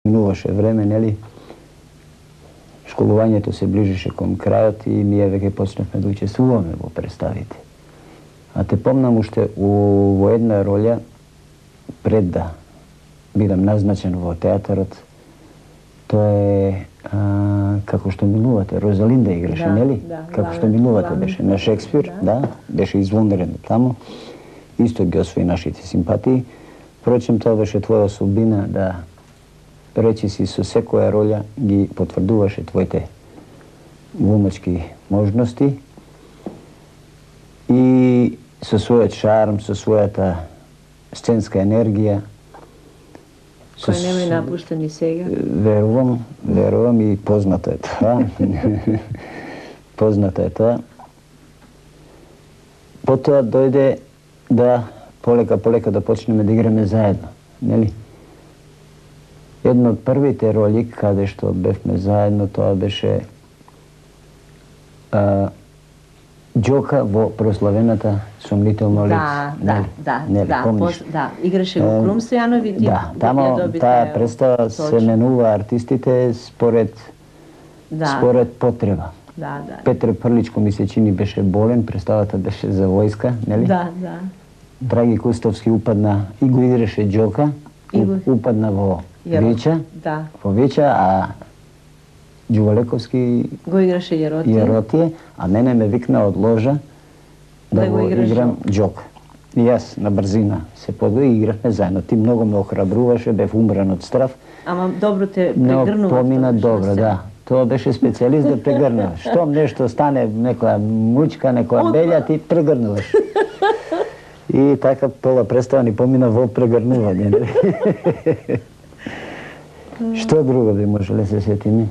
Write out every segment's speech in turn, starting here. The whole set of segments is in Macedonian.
Minуваше време, нели? Школувањето се ближеше кон крајот и ние веќе почнавме да учествуваме во представите. А те помнам уште во една роља, пред да бидам назначен во театарот, тоа е како што милувате, Розалинда играше, нели? Како што милувате беше на Шекспир, да, беше извонредно таму. Исто ги освои нашите симпатии. Впрочем, тоа беше твоја особина да речи си со секоја роља ги потврдуваше твоите глумачки можности и со својот шарм, со својата сценска енергија. Кој нема и напушта ни сега. Верувам и познато е тоа. Познато е тоа. Потоа дојде да полека да почнеме да играме заедно, нели? Една од првите роли каде што бевме заедно, тоа беше Џока во прославената Сомнително лице. Да, играше го Крум Стојанов и ти ја доби таа представа се менува артистите според потреба. Петре Прличко ми се чини беше болен, представата беше за војска, нели? Драги Кустовски упадна и го играше Џока, упадна во Веча, а Ѓувалековски го играше Јаротие, а мене ме викна од ложа да го играм Џока. И јас на брзина се подои и игравме заедно. Ти многу ме охрабруваше, бев умран од страв. Ама добро те прегрнува. Помина добро, да. Тоа беше специјалист да прегрнува. Штом нешто стане, некоја мучка, некоја белја, ти прегрнуваш. И така пола представа ни помина во прегрнување. Што друго би можеле се сетиме?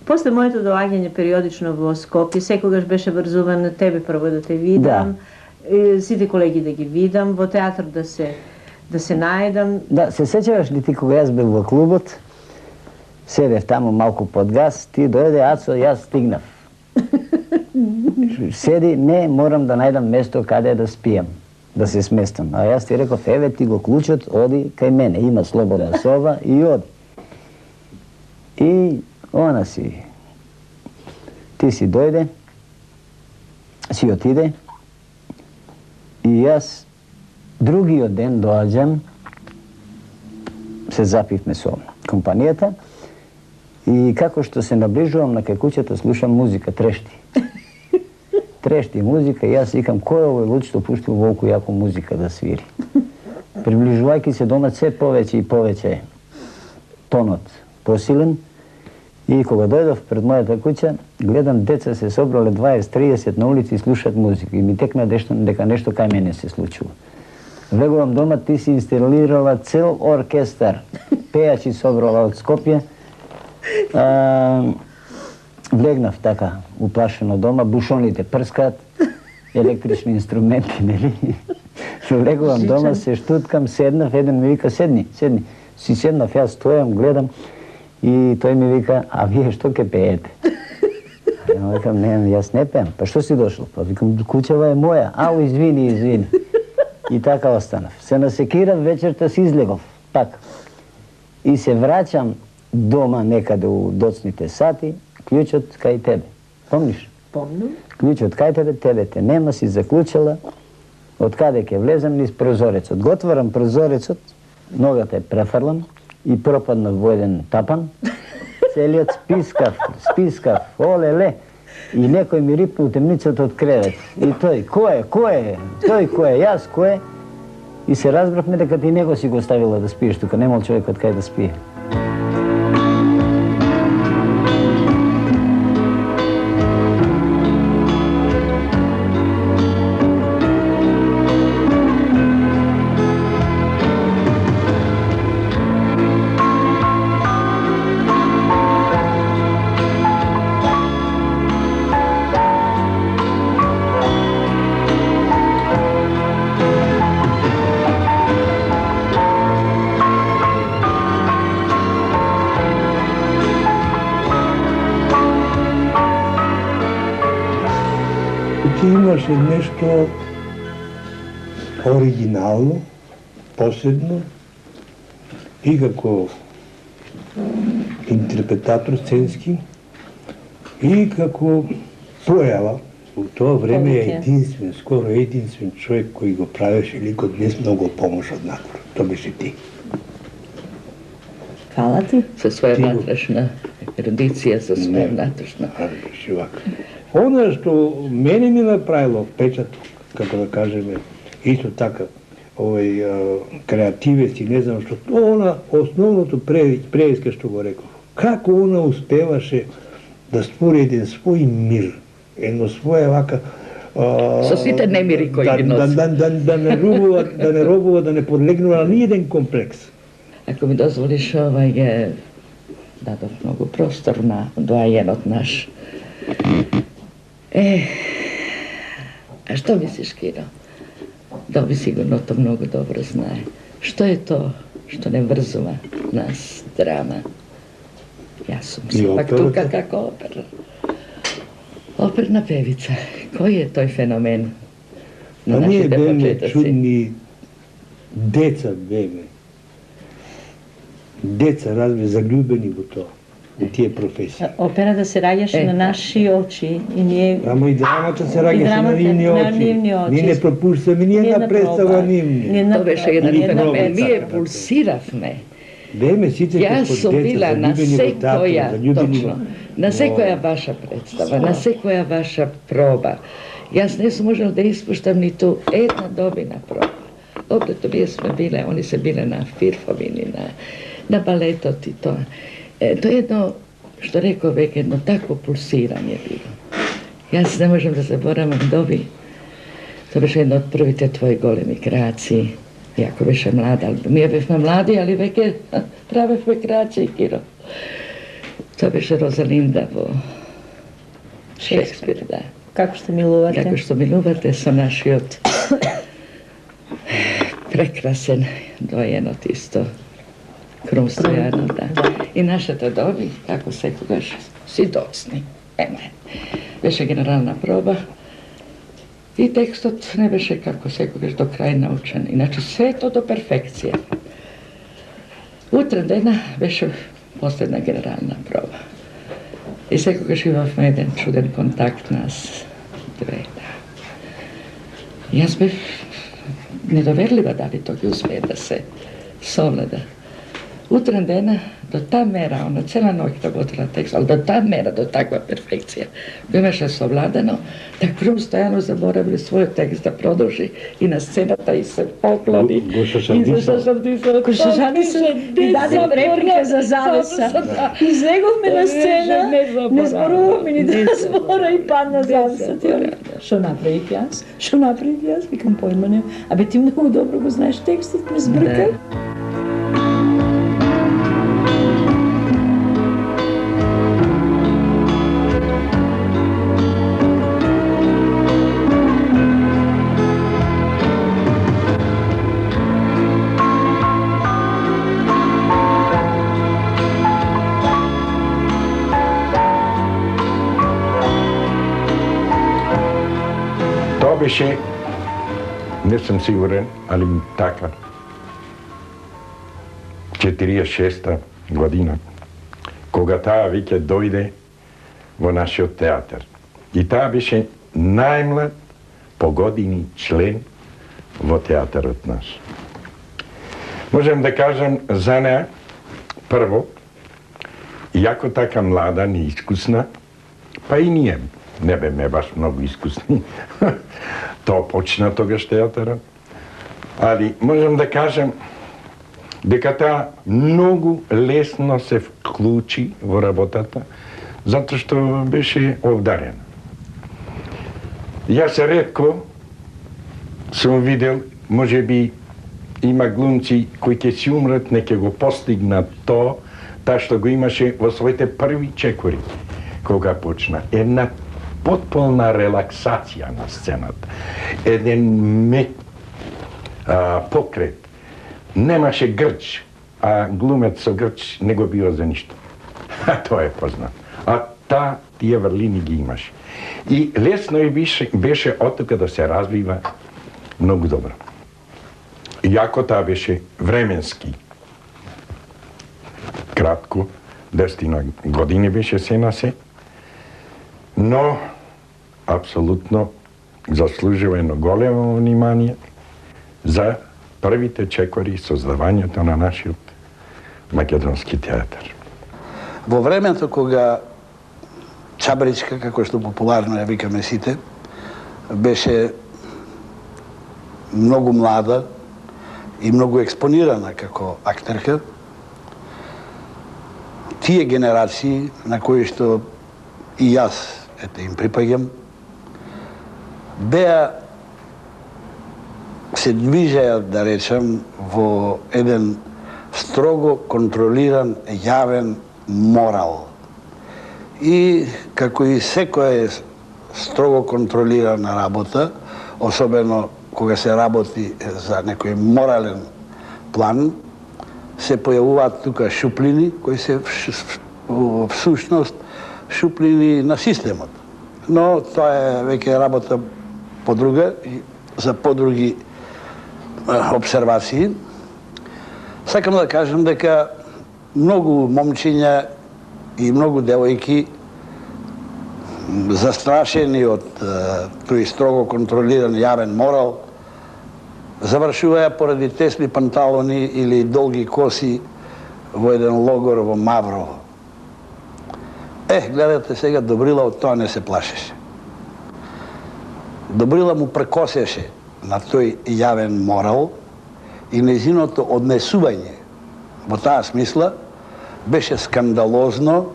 После моето доаѓање периодично во Скопје, секогаш беше врзуван на тебе прво да те видам, сите колеги да ги видам, во театар да се наедам. Да, се сеќаваш ли ти кога јас бев во клубот, седев таму малку под газ, ти дојде Ацо, јас стигнав. Седи, не, морам да најдам место каде да спијам, да се сместам. А јас ти реков, еве ти го клучот, оди кај мене, има слободна соба и оди. И она си, ти си дојде, си отиде и јас другиот ден доаѓам, се запивме со компанијата и како што се наближувам на кај куќата слушам музика, трешти. Трешти музика и јас викам, кој е овој луд што пуштил волку јако музика да свири? Приближувајќи се дома се повеќе и повеќе тонот посилен. И кога дојдов пред мојата куќа, гледам деца се собрале 20-30 на улици и слушат музика. И ми текна дека нешто кај мене се случува. Влегувам дома, ти си инсталирала цел оркестар. Пејачи собрала од Скопје. Влегнав така, уплашено дома, бушоните прскаат, електрични инструменти, нели? Влегувам дома, се штуткам, седнав, еден ми вика, седни. Си седнав, јас стојам, гледам. И тој ми вика, а вие што ке пеете? Ја викам, не, јас не пеам. Па што си дошол? Па викам, куќава е моја. Ау, извини. И така останав. Се насекирав, вечерта си излегов. Пак. И се враќам дома некаде у доцните сати, клучот кај тебе. Помниш? Помнам. Клучот кај тебе те нема, си заклучала. Од каде ке влезам низ прозорецот. Го отварам прозорецот, ногата е префрлам, и пропаднав во еден тапан, целиот спискав, олеле, и некој ми рипна у темницата од кревет. И тој, кој е? Тој кој е? Јас кој е? И се разбравме дека ти него си го ставила да спиеш тука, немал човекот кај да спие. Ти имаше нешто оригинално, посебно, и како интерпретатор сценски и како пројава. У тоа време е единствен, скоро единствен човек кој го правеше ликот без многу помош од надвор. Тоа беше ти. Фала ти. Со своја внатрешна ерудиција, со своја внатрешна. Беше вака. Она што мене ми направило впечаток, како да кажеме, исто така, креативец и не знам што, она основното превиска што го реков. Како она успеваше да створи еден свој мир, едно своја вака со сите немири кои ги носи. Да не робува, да не подлегнува на ниеден комплекс. Ако ми дозволиш, ја дадов многу простор на доајенот наш. А што мислиш, Киро? Доби сигурно то многу добро знае. Што е то што не врзува нас, драма? Јас сум сепак тука како оперна певица. Кој е тој феномен на нашите почетоци? Ние беме чудни деца беме. Деца, разбира, заљубени во тоа, во тие професии. Операта се раѓаше на наши очи и ние... Ама и драмата се раѓаше на нивни очи. Ние не пропуштаме ни една представа нивни. Тоа беше еден феномен. Ние пулсиравме. Беме сите Јас сум била на секоја, заљубени точно, на секоја ваша представа, на секоја ваша проба. Јас не сум можел да испуштам ниту една добина проба. Опрето ние сме биле, они се биле на фирфовини, на балетот и тоа. Тоа е едно, што реков веќе, едно такво пулсирање било. Јас не можам да заборавам Доби. Тоа беше едно од првите твои големи креации. Иако беше млада, ние бевме млади, али веќе правевме креации, Киро. Тоа беше Розалинда во Шекспир, да. Како што милувате? Како што милувате со нашиот прекрасен доајенот исто. Крум Стојанов, да. И нашата Доби, како секогаш, си доцни. Беше генерална проба. И текстот не беше како секогаш до крај научен. Иначе сето до перфекција. Утре дена беше последна генерална проба. И секогаш имавме еден чуден контакт нас две. Јас бев недоверлива дали тоа ги успее да се совлада. Утре дена, до таа мера, она цела ноќ работила текст, ali до таа мера, до таква перфекција, го имаше совладено, да Крум Стојанов заборавили својот текст да продолжи и на сцената и се поклони. И за Шашардисал. Шашардисал и даде реплика за завеса. Излеговме на сцена, не зборуваме ни да збора и падна завесата. Шо направих јас? Шо направих јас? Викам појма не. Абе ти многу добро го знаеш текстот, ме збркај. Беше, не сум сигурен, али така, 46-та година, кога таа веќе дојде во нашиот театар. И таа беше најмлад по години член во театарот наш. Можем да кажам за неа, прво, иако така млада, неискусна, па и ние не беме баш многу искусни. Тоа почна тогаш театарот. Али можам да кажам дека таа многу лесно се вклучи во работата, затоа што беше обдарена. Јас ретко сум видел, може би има глумци кои ќе си умрат, не ќе го постигнат тоа што го имаше во своите први чекори, кога почна. Една потполна релаксација на сцената. Еден мек покрет. Немаше грч, а глумец со грч не го био за ништо. Тоа е познат. А тие врлини ги имаше. И лесно и беше оттука да се развива многу добро. Иако таа беше временски кратко, 10 години беше се на се, но апсолутно заслужува едно големо внимание за првите чекори создавањето на нашиот македонски театар. Во времето кога Чабричка, како што популарно ја викаме сите, беше многу млада и многу експонирана како актерка, тие генерации на кои што и јас им припаѓам, беа се движеа, да речем, во еден строго контролиран јавен морал. И како и секоја строго контролирана работа, особено кога се работи за некој морален план, се појавуваат тука шуплини, кои се всушност шуплини на системот. Но тоа е веќе работа подруга и за подруги обсервации. Сакам да кажам дека многу момчиња и многу девојки застрашени од тој строго контролиран јавен морал завршуваја поради тесни панталони или долги коси во еден логор во Маврово. Гледате сега, Добрила од тоа не се плашеше. Добрила му прекосеше на тој јавен морал и нејзиното однесување во таа смисла беше скандалозно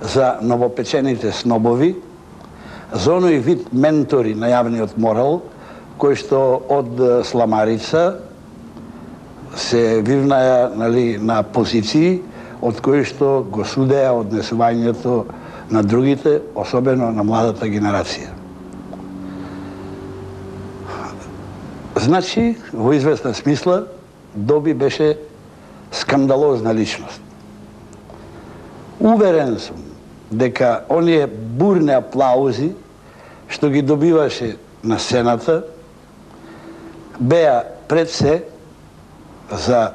за новопечените снобови, за оној вид ментори на јавниот морал, кои што од сламарица се вивнаја на позиции од кои што го судеа однесувањето на другите, особено на младата генерација. Значи, во известна смисла, Доби беше скандалозна личност. Уверен сум дека оние бурни аплаузи што ги добиваше на сцената беа пред се за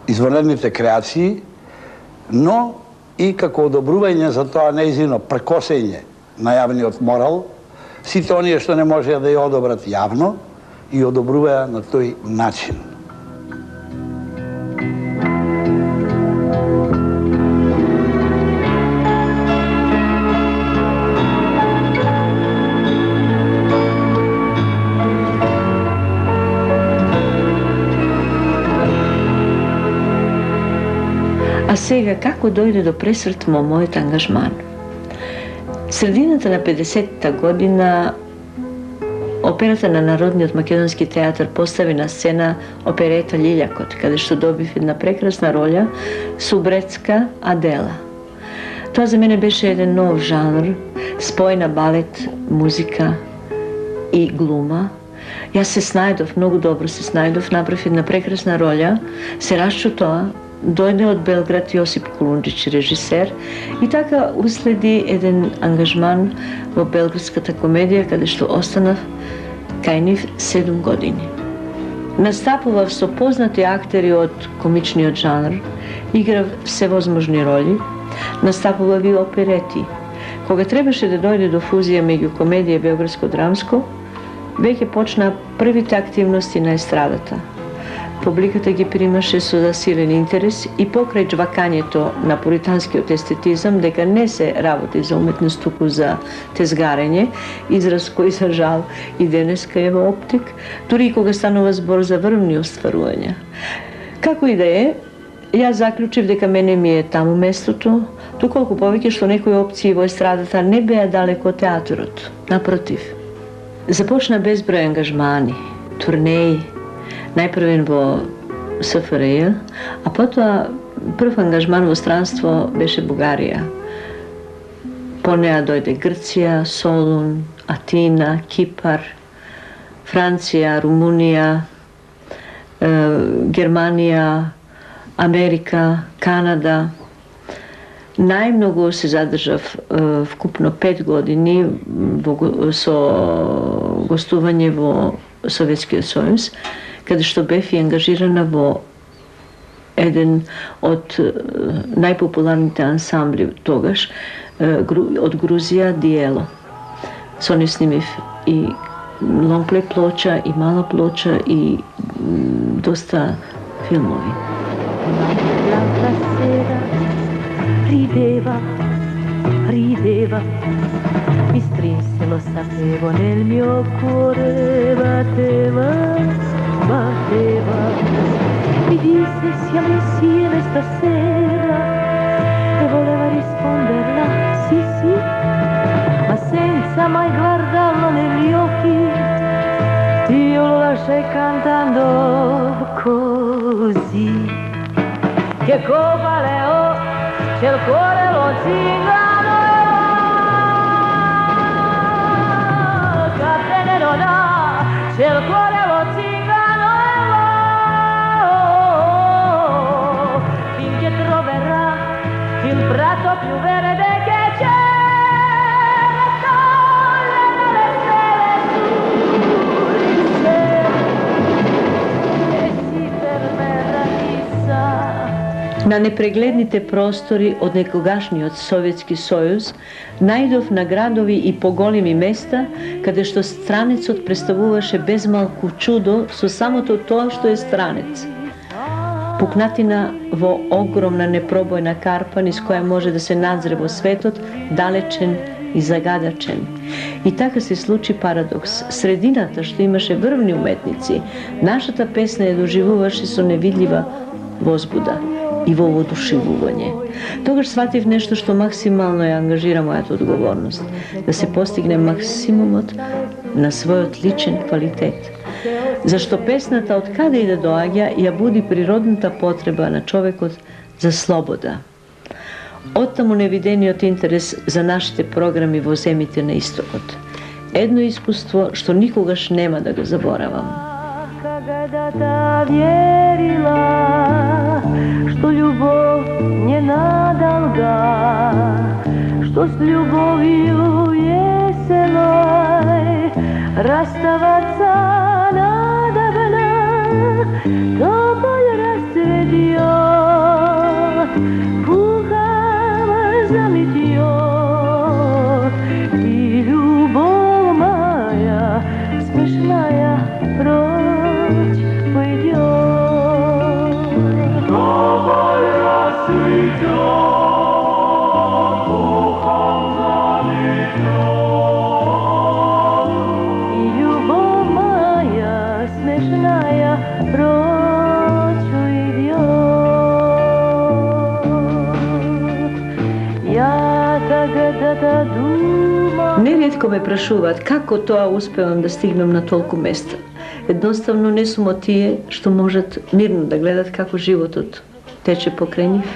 извонредните креации, но и како одобрување за тоа нејзино прекосење на јавниот морал, сите оние што не можеа да ја одобрат јавно и одобруваја на тој начин. А сега, како дојде до пресвртмо мојот ангажман? Средината на 50-та година операта на Народниот македонски театар постави на сцена оперета Лилјакот, каде што добив една прекрасна роља, субретска Адела. Тоа за мене беше еден нов жанр, спој на балет, музика и глума. Јас се снајдов, многу добро се снајдов, направив една прекрасна роља, се расчутоа, дојде од Белград Јосип Колунџич, режисер, и така уследи еден ангажман во Белградската комедија, каде што останав кај нив 7 години. Настапував со познати актери од комичниот жанр, играв всевозможни роли, настапував и оперети. Кога требаше да дојде до фузија меѓу комедија и Белградско драмско, веќе почна првите активности на естрадата. Публиката ги примаше со засилен интерес и покрај джвакањето на пуританскиот естетизам дека не се работи за уметност, туку за тезгарење, израз кој за жал и денеска е во оптик, дури и кога станува збор за врвни остварувања. Како и да е, јас заклучив дека мене ми е таму местото, доколку повеќе што некои опции во естрадата не беа далеко од театарот. Напротив, започна безброј ангажмани, турнеи, најпрвен во СФРЈ, а потоа прв ангажман во странство беше Бугарија. По неа дојде Грција, Солун, Атина, Кипар, Франција, Румунија, Германија, Америка, Канада. Најмногу се задржав вкупно 5 години со гостување во Советскиот сојуз, каде што бев и ангажирана во jedan od najpopularnijih ansambli togaš, od Gruzija Dijelo. S oni snimih i longplay ploča i mala ploča i dosta filmovi. L'altra sera rideva, mi strinse, lo sapevo, nel mio cuore batteva. Mi disse siamo insieme stasera e voleva risponderla sì, ma senza mai guardarlo negli occhi. Io lo lasciai cantando così. Che colpa le ho, c'è il cuore lo zingano, Catene non ha, c'è il cuore lo zingano, finché troverà il prato più verde che c'è. Na непрегледните простори од некогашниот Советски сојуз најдов на градови и поголеми места каде што странецот представуваше безмалку чудо со самото тоа што е странец. Пукнатина во огромна непробојна карпа низ која може да се надзре во светот, далечен и загадачен. И така се случи парадокс. Средината што имаше врвни уметници, нашата песна ја доживуваше со невидлива возбуда и во воодушевување. Тогаш сватив нешто што максимално ја ангажира мојата одговорност, да се постигне максимумот на својот личен квалитет. Зашто песната од каде и да доаѓа ја буди природната потреба на човекот за слобода. Оттаму невидениот интерес за нашите програми во земите на истокот. Едно искуство што никогаш нема да го заборавам. Когда-то верила, что любовь не надолго, что с любовью веселой расставаться надобно, тобой расцветет, пухом заметет, и любовь моя смешная прочь пойдет. Тобой расцветет, пухом заметет, и любовь моя смешная прочь уйдет. Я тогда-то думала. Нериетко ме прашуваат како тоа успевам да стигнам на толку места. Едноставно не сум од тие што можат мирно да гледат како животот тече покрај нив.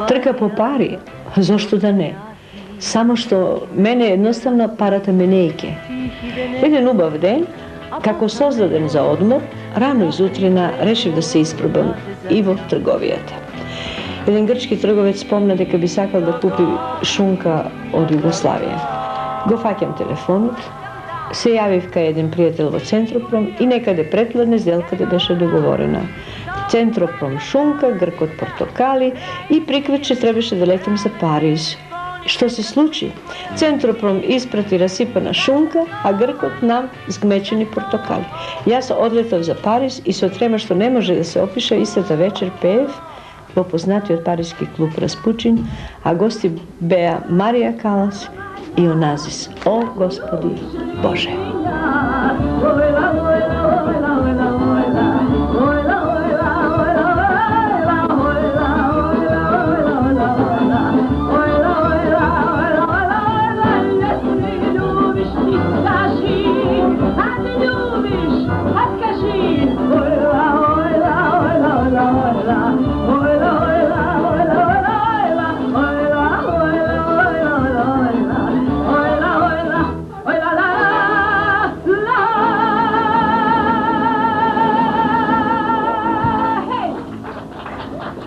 Трка по пари, зошто да не? Само што мене едноставно парата ме не ике. Еден убав ден, како создаден за одмор, рано изутрина решив да се испробам и во трговијата. Еден грчки трговец спомна дека би сакал да купи шунка од Југославија. Го фаќам телефонот, се јавив кај еден пријател во Центропром и некаде предпладне сделката беше договорена. Центропром шунка, Гркот портокали и приквече требаше да летам за Париз. Што се случи? Центропром испрати расипана шунка, а Гркот нам згмечени портокали. Јас одлетав за Париз и со трема што не може да се опише, истата вечер пеев во познатиот париски клуб Распучин, а гости беа Марија Калас и Оназис. О, Господи Боже!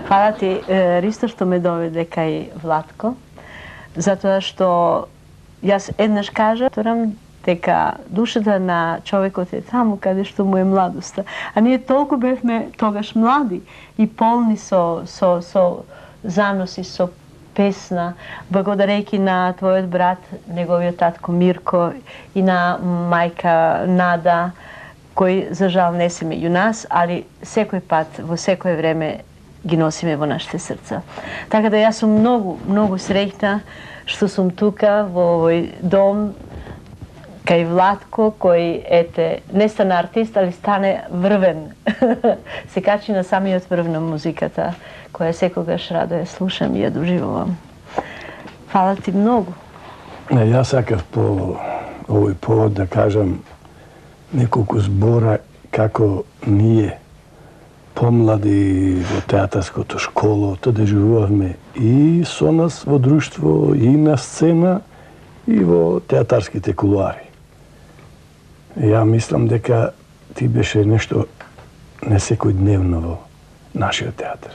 Фала ти, Ристо, што ме доведе кај Владко, затоа што јас еднаш кажа, дека душата на човекот е таму каде што му е младоста. А ние толку бевме тогаш млади и полни со заноси, со песна, благодарејќи на твојот брат, неговиот татко Мирко и на мајка Нада, кои за жал не се меѓу нас, али секој пат, во секое време ги носиме во нашите срца. Така да јас сум многу среќна што сум тука во овој дом кај Владко, кој не стана артист, али стане врвен. Се качи на самиот врв на музиката, која секогаш радо ја слушам и ја доживувам. Фала ти многу. Јас сакав по овој повод да кажам неколку збора како ние помлади во театарското школо, то дежурувавме и со нас во друштво, и на сцена, и во театарските кулуари. Ја мислам дека ти беше нешто не секој дневно во нашиот театар.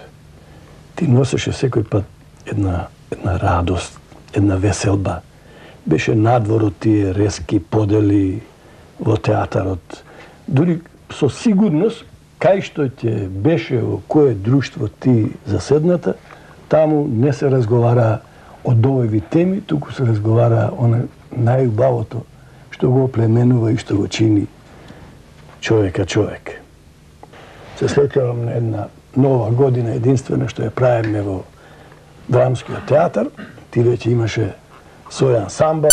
Ти носеше секој пат една радост, една веселба. Беше надворот тие резки подели во театарот. Дури со сигурност, кај што ќе беше во кое друштво ти заседната, таму не се разговара од овој теми, туку се разговара оно најубавото што го оплеменува и што го чини човека човек. Се сеќавам на една нова година единствена што ја правиме во Драмскиот театар. Ти веќе имаше свој ансамбл,